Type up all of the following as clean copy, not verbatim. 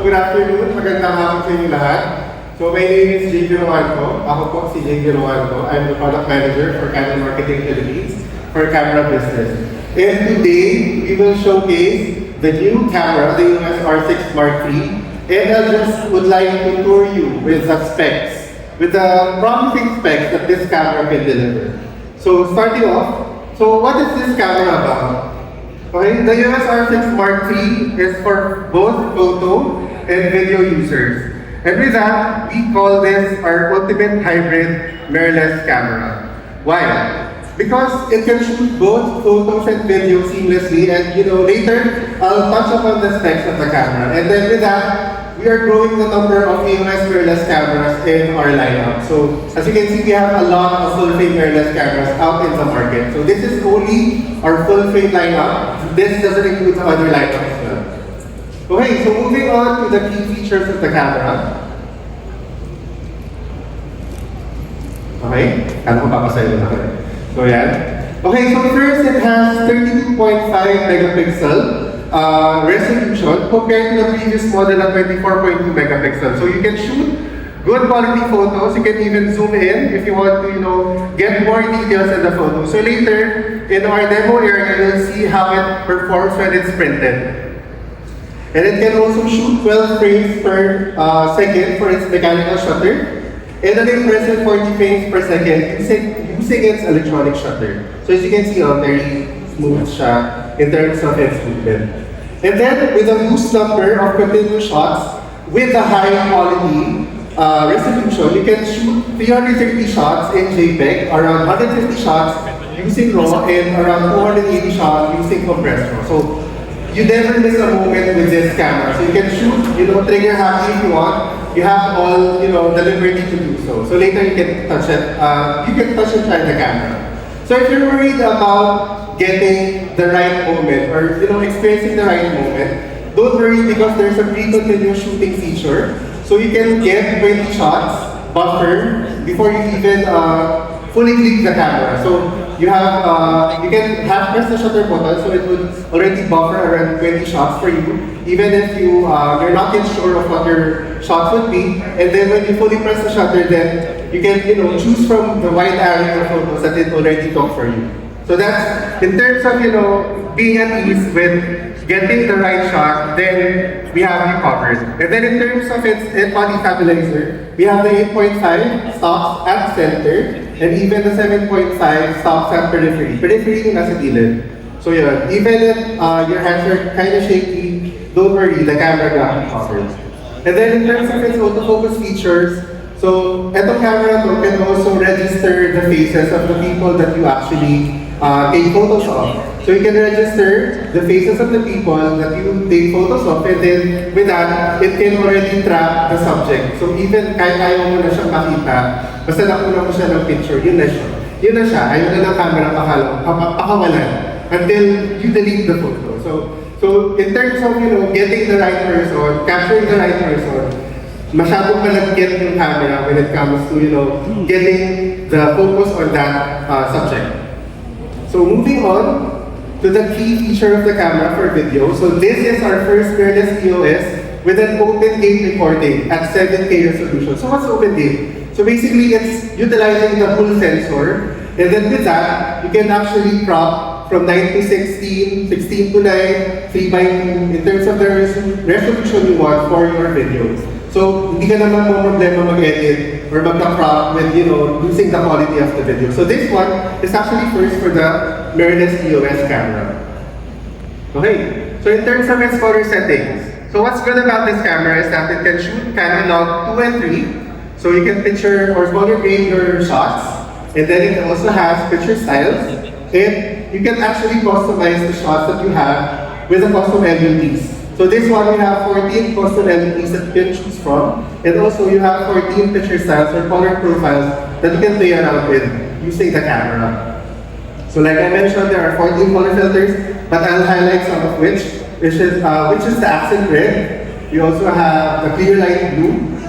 good afternoon. Magandang hapon sa inyo lahat. So, my name is JJ Roanco. Ako po si JJ Roanco. I'm the product manager for Canon Marketing Philippines for camera business. And today, we will showcase the new camera, the EOS R6 Mark III. And I just would like to tour you with the specs, with the promising specs that this camera can deliver. So, starting off, so what is this camera about? Okay, the EOS R6 Mark III is for both photo and video users. And with that, we call this our ultimate hybrid mirrorless camera. Why? Because it can shoot both photos and video seamlessly, and later I'll touch upon the specs of the camera. And then with that, we are growing the number of EOS mirrorless cameras in our lineup. So as you can see, we have a lot of full frame mirrorless cameras out in the market. So this is only our full frame lineup. This doesn't include the other lineup as well. Okay, so moving on to the key features of the camera. Okay, ano ko papasayo na kayo? So yan. Okay, so first it has 32.5 megapixel resolution compared to the previous model at 24.2 megapixel. So you can shoot good quality photos. You can even zoom in if you want to, get more details in the photo. So later in our demo area, you'll see how it performs when it's printed. And it can also shoot 12 frames per second for its mechanical shutter, and an impressive 40 frames per second using its electronic shutter. So as you can see, very smooth siya in terms of its movement. And then with a huge number of continuous shots with a high quality resolution, you can shoot 330 shots in JPEG, around 150 shots using RAW, and around 280 shots using compressed RAW. So you never miss a moment with this camera. So you can shoot, trigger happy if you want. You have all, the liberty to do so. So later you can touch it. You can touch and try the camera. So if you're worried about getting the right moment or experiencing the right moment, don't worry because there's a pre-continuous shooting feature. So you can get 20 shots buffer before you even fully click the camera. So you can half press the shutter button, so it would already buffer around 20 shots for you, even if you're not yet sure of what your shots would be. And then when you fully press the shutter, then you can choose from the wide array of photos that it already took for you. So that's in terms of being at ease with getting the right shot, then we have you covered. And then in terms of its body stabilizer, we have the 8.5 stops at center, and even the 7.5 stops at periphery. Periphery yung nasa gilid. So yun, even if your hands are kind of shaky, don't worry, the camera got you covered. And then in terms of its autofocus features, so etong camera to can also register the faces of the people that you actually take photos of. So you can register the faces of the people that you take photos of, and then with that, it can already track the subject. So even kahit ayaw mo na siyang makita, basta nakuha mo siya ng picture, yun na siya. Yun na siya, ayaw na ng camera pakawalan until you delete the photo. So in terms of getting the right person, capturing the right person, masyadong malagyan yung camera when it comes to getting the focus on that subject. So moving on to the key feature of the camera for video. So this is our first mirrorless EOS with an open gate recording at 7K resolution. So what's open gate? So basically it's utilizing the full sensor, and then with that, you can actually crop from 9 to 16, 16 to 9, 3 by 2 in terms of the resolution you want for your videos. So hindi ka naman mo problema mag-edit or mag-crop with losing the quality of the video. So this one is actually first for the mirrorless EOS camera. Okay, so in terms of its color settings, so what's good about this camera is that it can shoot Canon log 2 and 3. So you can picture or color grade your shots, and then it also has picture styles, and you can actually customize the shots that you have with the custom LUTs. So this one, we have 14 custom LEDs that you can choose from, and also you have 14 picture styles or color profiles that you can play around with using the camera. So like I mentioned, there are 14 color filters, but I'll highlight some of which is the accent red. We also have the clear light blue.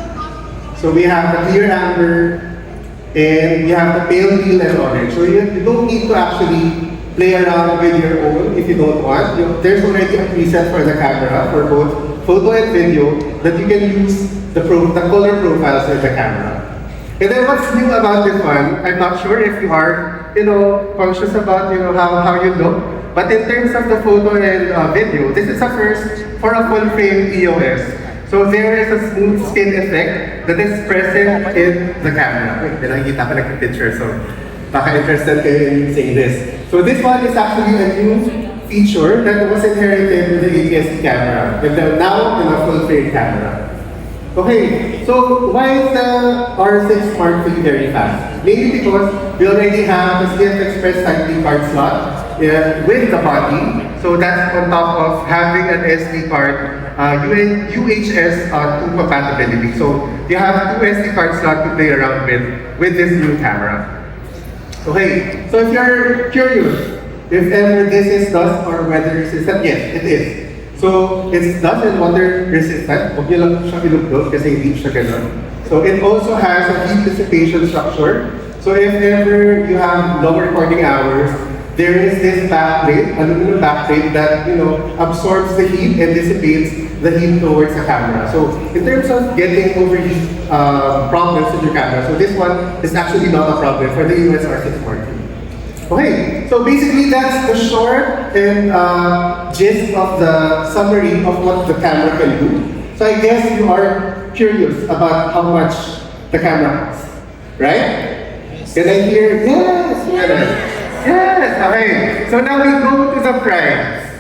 So we have the clear amber, and we have the pale teal and orange. So you don't need to actually play around with your own if you don't want. There's already a preset for the camera for both photo and video, that you can use the color profiles in the camera. And then what's new about this one, I'm not sure if you are, conscious about, how you look. But in terms of the photo and video, this is a first for a full frame EOS. So there is a smooth skin effect that is present in the camera. Wait, nakikita ko nag-picture, so baka interested kayo in seeing this. So this one is actually a new feature that was inherited with the APS-C camera, now in a full frame camera. Okay, so why is the R6 Mark III very fast? Mainly because we already have the CF Express Type D card slot with the body. So that's on top of having an SD card, UHS 2 compatibility. So you have 2 SD card slot to play around with this new camera. Okay, so if you're curious, if ever this is dust or weather resistant, yes, it is. So it's dust and water resistant. Huwag niyo lang siya ilugdog kasi hindi siya ganun. So it also has a heat dissipation structure. So if ever you have long recording hours, there is this backplate, aluminum backplate that absorbs the heat and dissipates the heat towards the camera. So in terms of getting overheat problems with your camera, so this one is actually not a problem for the EOS R6 Mark III. Okay, so basically that's the short and gist of the summary of what the camera can do. So I guess you are curious about how much the camera costs, right? Can I hear yes? Yes, okay. So now we go to the price.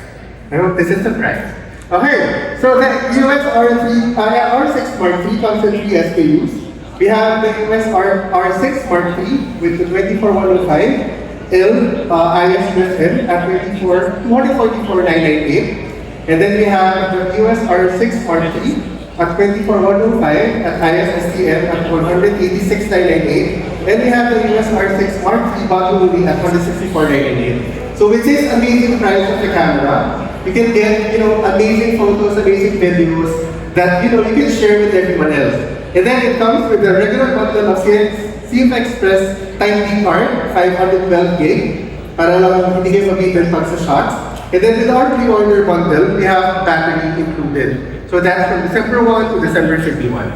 I hope this is the price. Okay, so the EOS R6 Mark III comes in 3 SKUs. We have the EOS R6 Mark III with the 24105. ISUSM at 244,998. And then we have the EOS R6 Mark III at 24105 at ISSTM at 186,998. And we have the EOS R6 Mark III bottle movie at 164,998. So with this amazing price of the camera, you can get amazing photos, amazing videos that you can share with everyone else. And then it comes with the regular bundle of CF Express Type D card, 512 gig, para lang hindi kayo mag-meter pag sa shots. And then with our pre-order bundle, we have battery included. So that's from December 1 to December 31.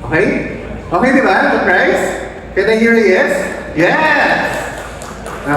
Okay? Okay, di ba? The price? Can I hear a yes? Yes! Okay.